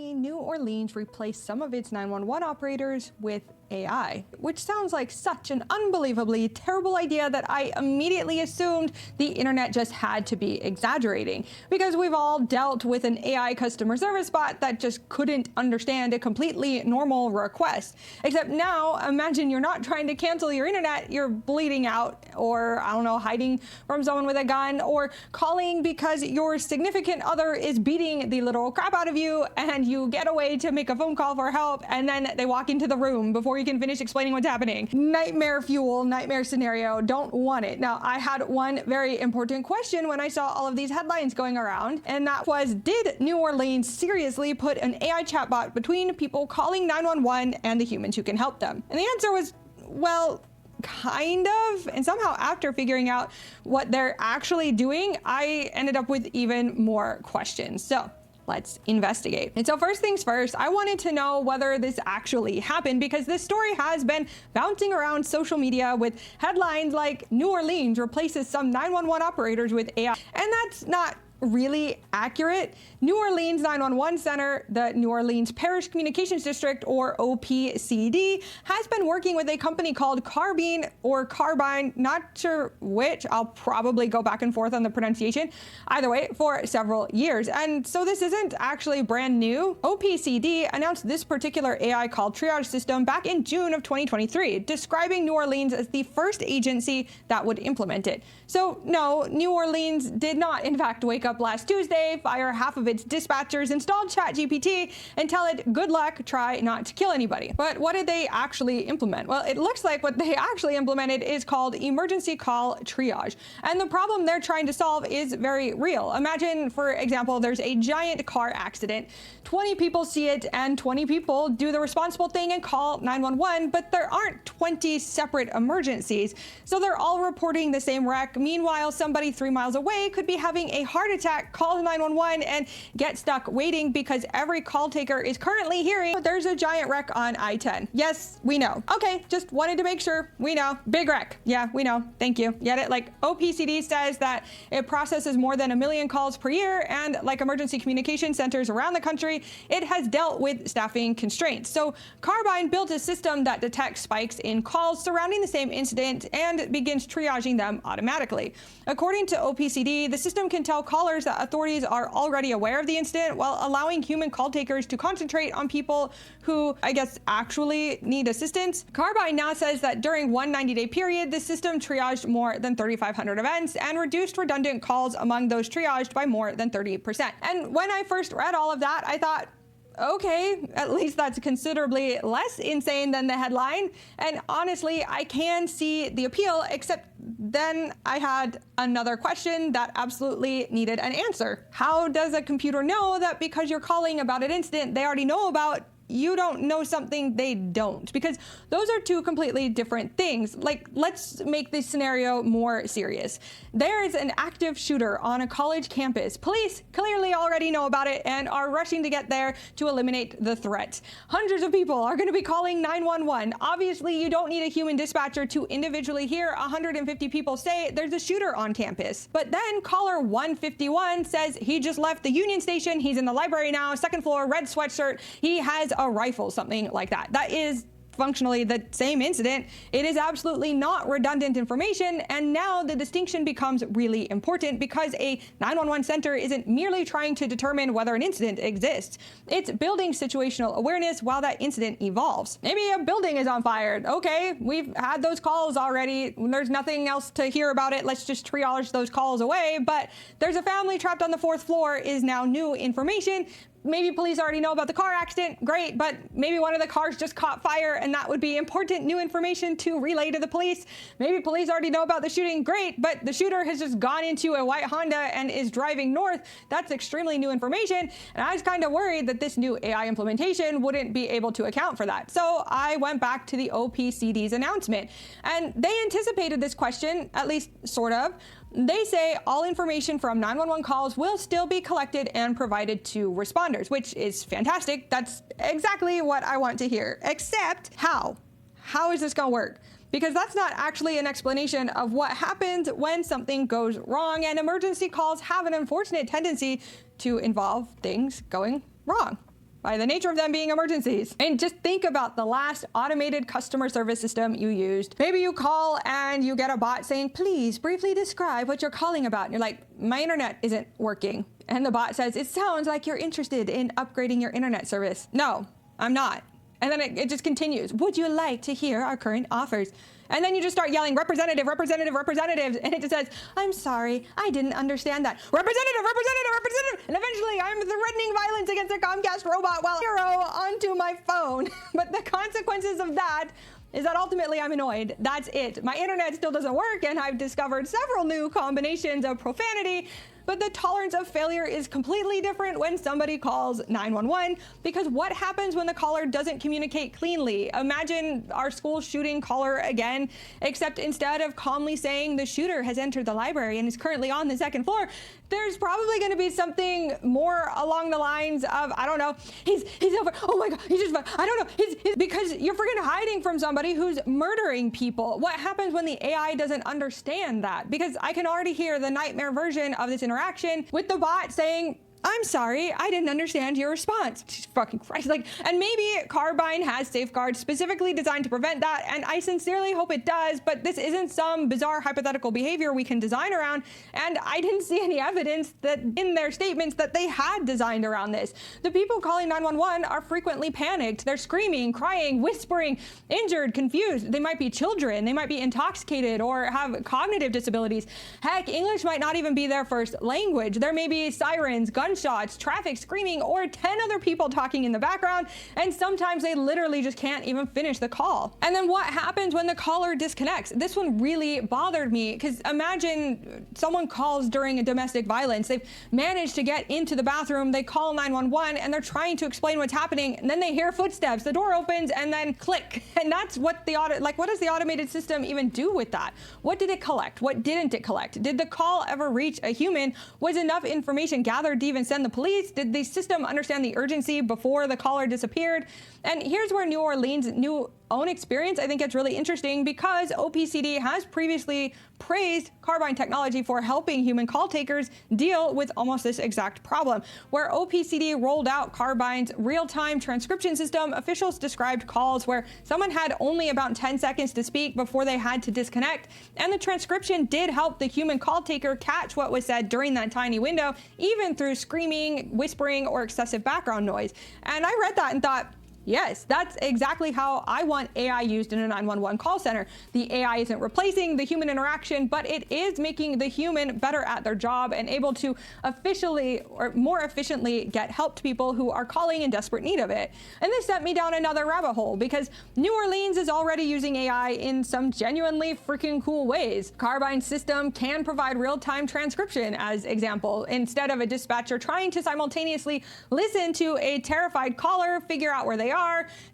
Recently, New Orleans replaced some of its 911 operators with AI, which sounds like such an unbelievably terrible idea that I immediately assumed the internet just had to be exaggerating, because we've all dealt with an AI customer service bot that just couldn't understand a completely normal request. Except now, imagine you're not trying to cancel your internet, you're bleeding out, or I don't know, hiding from someone with a gun, or calling because your significant other is beating the literal crap out of you, and you get away to make a phone call for help, and then they walk into the room before you can finish explaining what's happening. Nightmare fuel, nightmare scenario, don't want it. Now, I had one very important question when I saw all of these headlines going around, and that was, did New Orleans seriously put an AI chatbot between people calling 911 and the humans who can help them? And the answer was, well, kind of. And somehow after figuring out what they're actually doing, I ended up with even more questions. So let's investigate. And so first things first, I wanted to know whether this actually happened, because this story has been bouncing around social media with headlines like New Orleans replaces some 911 operators with AI. And that's not really accurate. New Orleans 911 Center, the New Orleans Parish Communications District, or OPCD, has been working with a company called Carbyne or Carbyne, not sure which, I'll probably go back and forth on the pronunciation, either way, for several years. And so this isn't actually brand new. OPCD announced this particular AI called triage system back in June of 2023, describing New Orleans as the first agency that would implement it. So no, New Orleans did not in fact wake up last Tuesday, fire half of its dispatchers, install ChatGPT, and tell it, good luck, try not to kill anybody. But what did they actually implement? Well, it looks like what they actually implemented is called emergency call triage. And the problem they're trying to solve is very real. Imagine, for example, there's a giant car accident. 20 people see it, and 20 people do the responsible thing and call 911, but there aren't 20 separate emergencies. So they're all reporting the same wreck. Meanwhile, somebody 3 miles away could be having a heart attack, call 911, and get stuck waiting because every call taker is currently hearing there's a giant wreck on I-10. Yes, we know. Okay, just wanted to make sure. We know. Big wreck. Yeah, we know. Thank you. Get it? Like, OPCD says that it processes more than 1 million calls per year, and like emergency communication centers around the country, it has dealt with staffing constraints. So Carbyne built a system that detects spikes in calls surrounding the same incident and begins triaging them automatically. According to OPCD, the system can tell callers that authorities are already aware of the incident while allowing human call takers to concentrate on people who, I guess, actually need assistance. Carbyne now says that during one 90-day period, the system triaged more than 3,500 events and reduced redundant calls among those triaged by more than 30%. And when I first read all of that, I thought, okay, at least that's considerably less insane than the headline. And honestly, I can see the appeal, except then I had another question that absolutely needed an answer. How does a computer know that because you're calling about an incident they already know about, you don't know something they don't? Because those are two completely different things. Like, let's make this scenario more serious. There is an active shooter on a college campus. Police clearly already know about it and are rushing to get there to eliminate the threat. Hundreds of people are going to be calling 911. Obviously, you don't need a human dispatcher to individually hear 150 people say there's a shooter on campus. But then caller 151 says he just left the Union Station. He's in the library now, second floor, red sweatshirt. He has a rifle, something like that. That is functionally the same incident. It is absolutely not redundant information, and now the distinction becomes really important because a 911 center isn't merely trying to determine whether an incident exists. It's building situational awareness while that incident evolves. Maybe a building is on fire. Okay, we've had those calls already. There's nothing else to hear about it. Let's just triage those calls away. But there's a family trapped on the 4th floor is now new information. Maybe police already know about the car accident, great, but maybe one of the cars just caught fire and that would be important new information to relay to the police. Maybe police already know about the shooting, great, but the shooter has just gone into a white Honda and is driving north. That's extremely new information, and I was kind of worried that this new AI implementation wouldn't be able to account for that. So I went back to the OPCD's announcement, and they anticipated this question, at least sort of. They say all information from 911 calls will still be collected and provided to responders, which is fantastic. That's exactly what I want to hear. Except how? How is this going to work? Because that's not actually an explanation of what happens when something goes wrong, and emergency calls have an unfortunate tendency to involve things going wrong. by the nature of them being emergencies. And just think about the last automated customer service system you used. Maybe you call and you get a bot saying, please briefly describe what you're calling about. And you're like, my internet isn't working. And the bot says, it sounds like you're interested in upgrading your internet service. No, I'm not. And then it just continues. Would you like to hear our current offers? And then you just start yelling, representative, representative, representative. And it just says, I'm sorry, I didn't understand that. Representative, representative, representative. And eventually I'm threatening violence against a Comcast robot while zero onto my phone. But the consequences of that is that ultimately I'm annoyed. That's it. My internet still doesn't work, and I've discovered several new combinations of profanity. But the tolerance of failure is completely different when somebody calls 911, because what happens when the caller doesn't communicate cleanly? Imagine our school shooting caller again, except instead of calmly saying the shooter has entered the library and is currently on the second floor, there's probably going to be something more along the lines of, I don't know, he's over, oh my God, he's just, I don't know, he's because you're freaking hiding from somebody who's murdering people. What happens when the AI doesn't understand that? Because I can already hear the nightmare version of this interaction with the bot saying, I'm sorry, I didn't understand your response. Jesus fucking Christ. Like, and maybe Carbyne has safeguards specifically designed to prevent that, and I sincerely hope it does, but this isn't some bizarre hypothetical behavior we can design around, and I didn't see any evidence that in their statements that they had designed around this. The people calling 911 are frequently panicked. They're screaming, crying, whispering, injured, confused. They might be children, they might be intoxicated, or have cognitive disabilities. Heck, English might not even be their first language. There may be sirens, gunshots, traffic screaming, or 10 other people talking in the background, and sometimes they literally just can't even finish the call. And then what happens when the caller disconnects? This one really bothered me, because imagine someone calls during a domestic violence. They've managed to get into the bathroom, they call 911, and they're trying to explain what's happening, and then they hear footsteps, the door opens, and then click. And that's what what does the automated system even do with that? What did it collect? What didn't it collect? Did the call ever reach a human? Was enough information gathered to even send the police? Did the system understand the urgency before the caller disappeared? And here's where New Orleans' new own experience I think gets really interesting, because OPCD has previously praised Carbyne technology for helping human call takers deal with almost this exact problem. Where OPCD rolled out Carbyne's real-time transcription system, officials described calls where someone had only about 10 seconds to speak before they had to disconnect, and the transcription did help the human call taker catch what was said during that tiny window, even through screaming, whispering, or excessive background noise. And I read that and thought, yes, that's exactly how I want AI used in a 911 call center. The AI isn't replacing the human interaction, but it is making the human better at their job and able to officially or more efficiently get help to people who are calling in desperate need of it. And this sent me down another rabbit hole, because New Orleans is already using AI in some genuinely freaking cool ways. Carbyne's system can provide real-time transcription, as example, instead of a dispatcher trying to simultaneously listen to a terrified caller, figure out where they are,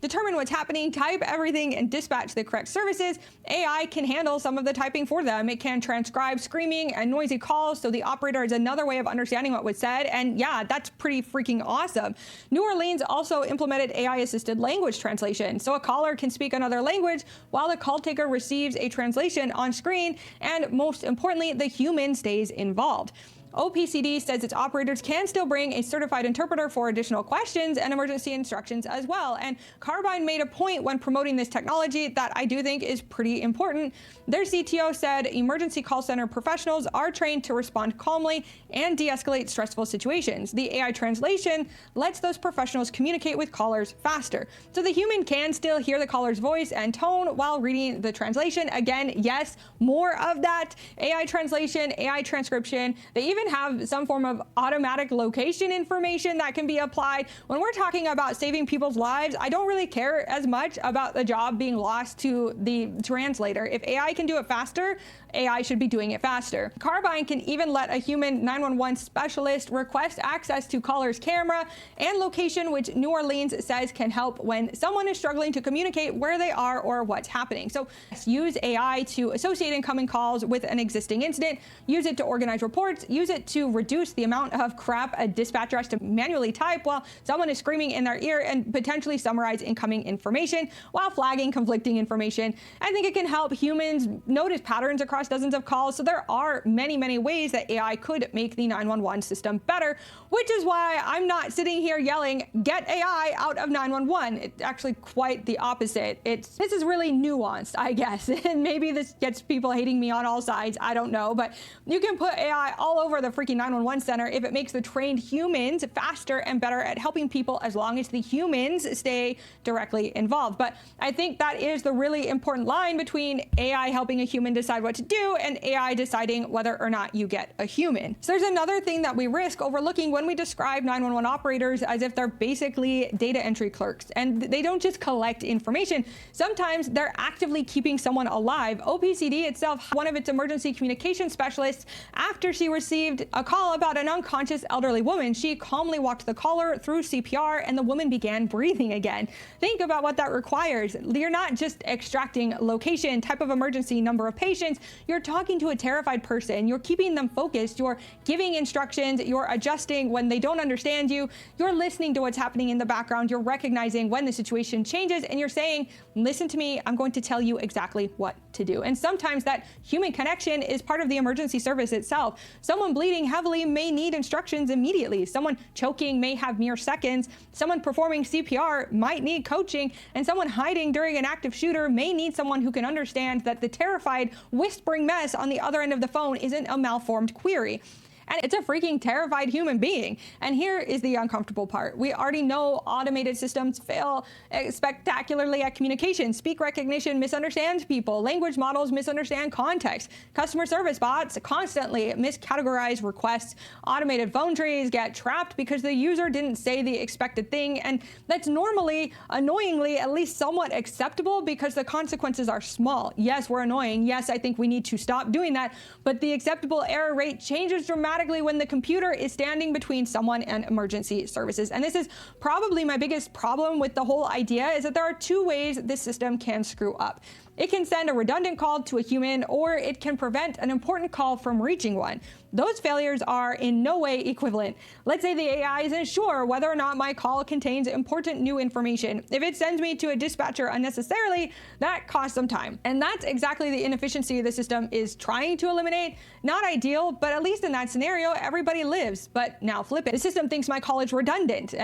determine what's happening, type everything, and dispatch the correct services. AI can handle some of the typing for them. It can transcribe screaming and noisy calls, so the operator has another way of understanding what was said, and yeah, that's pretty freaking awesome. New Orleans also implemented AI-assisted language translation, so a caller can speak another language while the call taker receives a translation on screen, and most importantly, the human stays involved. OPCD says its operators can still bring a certified interpreter for additional questions and emergency instructions as well. And Carbyne made a point when promoting this technology that I do think is pretty important. Their CTO said emergency call center professionals are trained to respond calmly and de-escalate stressful situations. The AI translation lets those professionals communicate with callers faster. So the human can still hear the caller's voice and tone while reading the translation. Again, yes, more of that. AI translation, AI transcription. They even have some form of automatic location information that can be applied. When we're talking about saving people's lives, I don't really care as much about the job being lost to the translator. If AI can do it faster, AI should be doing it faster. Carbyne can even let a human 911 specialist request access to caller's camera and location, which New Orleans says can help when someone is struggling to communicate where they are or what's happening. So use AI to associate incoming calls with an existing incident, use it to organize reports, use it it to reduce the amount of crap a dispatcher has to manually type while someone is screaming in their ear and potentially summarize incoming information while flagging conflicting information. I think it can help humans notice patterns across dozens of calls. So there are many, many ways that AI could make the 911 system better, which is why I'm not sitting here yelling, get AI out of 911. It's actually quite the opposite. This is really nuanced, I guess. And maybe this gets people hating me on all sides. I don't know. But you can put AI all over the freaking 911 center if it makes the trained humans faster and better at helping people, as long as the humans stay directly involved. But I think that is the really important line between AI helping a human decide what to do and AI deciding whether or not you get a human. So there's another thing that we risk overlooking when we describe 911 operators as if they're basically data entry clerks. And they don't just collect information. Sometimes they're actively keeping someone alive. OPCD itself, one of its emergency communication specialists, after she received a call about an unconscious elderly woman, she calmly walked the caller through CPR and the woman began breathing again. Think about what that requires. You're not just extracting location, type of emergency, number of patients. You're talking to a terrified person. You're keeping them focused. You're giving instructions. You're adjusting when they don't understand you. You're listening to what's happening in the background. You're recognizing when the situation changes and you're saying, listen to me, I'm going to tell you exactly what to do. And sometimes that human connection is part of the emergency service itself. Someone bleeding heavily may need instructions immediately. Someone choking may have mere seconds. Someone performing CPR might need coaching, and someone hiding during an active shooter may need someone who can understand that the terrified, whispering mess on the other end of the phone isn't a malformed query. And it's a freaking terrified human being. And here is the uncomfortable part. We already know automated systems fail spectacularly at communication. Speak recognition misunderstands people. Language models misunderstand context. Customer service bots constantly miscategorize requests. Automated phone trees get trapped because the user didn't say the expected thing. And that's normally, annoyingly, at least somewhat acceptable because the consequences are small. Yes, we're annoying. Yes, I think we need to stop doing that. But the acceptable error rate changes dramatically when the computer is standing between someone and emergency services. And this is probably my biggest problem with the whole idea, is that there are two ways this system can screw up. It can send a redundant call to a human, or it can prevent an important call from reaching one. Those failures are in no way equivalent. Let's say the AI isn't sure whether or not my call contains important new information. If it sends me to a dispatcher unnecessarily, that costs some time. And that's exactly the inefficiency the system is trying to eliminate. Not ideal, but at least in that scenario, everybody lives. But now flip it. The system thinks my call is redundant,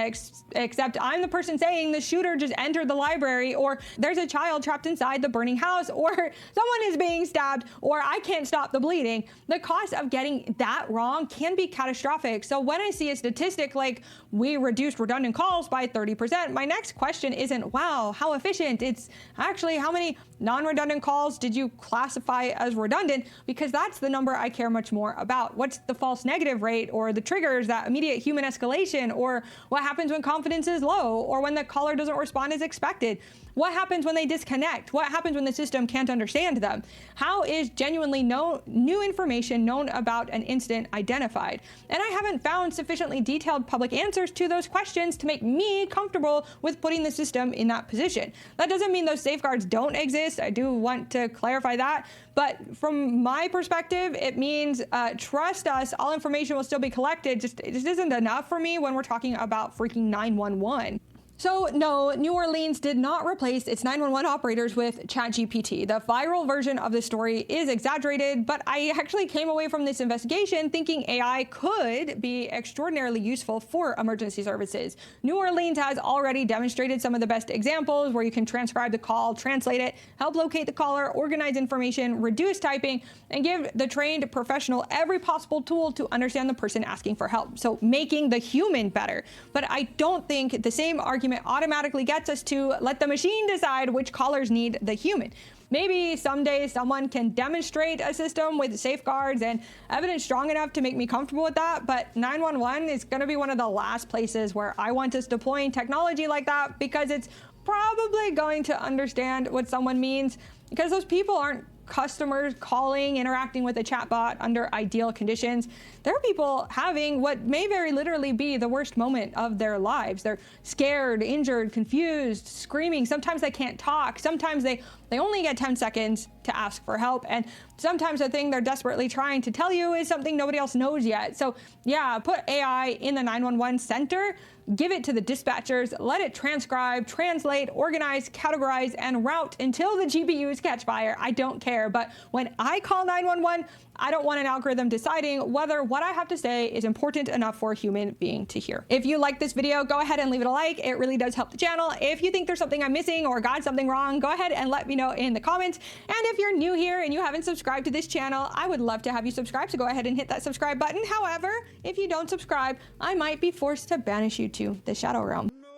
except I'm the person saying the shooter just entered the library, or there's a child trapped inside the burning house, or someone is being stabbed, or I can't stop the bleeding. The cost of getting that wrong can be catastrophic. So when I see a statistic like we reduced redundant calls by 30%, my next question isn't, wow, how efficient? It's actually, how many non-redundant calls did you classify as redundant? Because that's the number I care much more about. What's the false negative rate, or the triggers, that immediate human escalation, or what happens when confidence is low, or when the caller doesn't respond as expected? What happens when they disconnect? What happens when the system can't understand them? How is genuinely new information known about an incident identified? And I haven't found sufficiently detailed public answers to those questions to make me comfortable with putting the system in that position. That doesn't mean those safeguards don't exist. I do want to clarify that. But from my perspective, it means trust us, all information will still be collected. It just isn't enough for me when we're talking about freaking 911. So no, New Orleans did not replace its 911 operators with ChatGPT. The viral version of the story is exaggerated, but I actually came away from this investigation thinking AI could be extraordinarily useful for emergency services. New Orleans has already demonstrated some of the best examples where you can transcribe the call, translate it, help locate the caller, organize information, reduce typing, and give the trained professional every possible tool to understand the person asking for help. So making the human better. But I don't think the same argument automatically gets us to let the machine decide which callers need the human. Maybe someday someone can demonstrate a system with safeguards and evidence strong enough to make me comfortable with that, but 911 is going to be one of the last places where I want us deploying technology like that, because it's probably going to understand what someone means, because those people aren't customers calling, interacting with a chatbot under ideal conditions. There are people having what may very literally be the worst moment of their lives. They're scared, injured, confused, screaming. Sometimes they can't talk. Sometimes they only get 10 seconds to ask for help. And sometimes the thing they're desperately trying to tell you is something nobody else knows yet. So yeah, put AI in the 911 center, give it to the dispatchers, let it transcribe, translate, organize, categorize, and route until the GPUs catch fire. I don't care. But when I call 911, I don't want an algorithm deciding whether what I have to say is important enough for a human being to hear. If you like this video, go ahead and leave it a like. It really does help the channel. If you think there's something I'm missing or got something wrong, go ahead and let me know in the comments. And if you're new here and you haven't subscribed to this channel, I would love to have you subscribe, so go ahead and hit that subscribe button. However, if you don't subscribe, I might be forced to banish you to the Shadow Realm. No.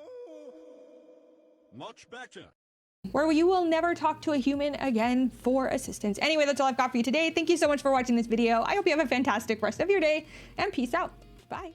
Much better. Where you will never talk to a human again for assistance. Anyway, that's all I've got for you today. Thank you so much for watching this video. I hope you have a fantastic rest of your day, and peace out. Bye.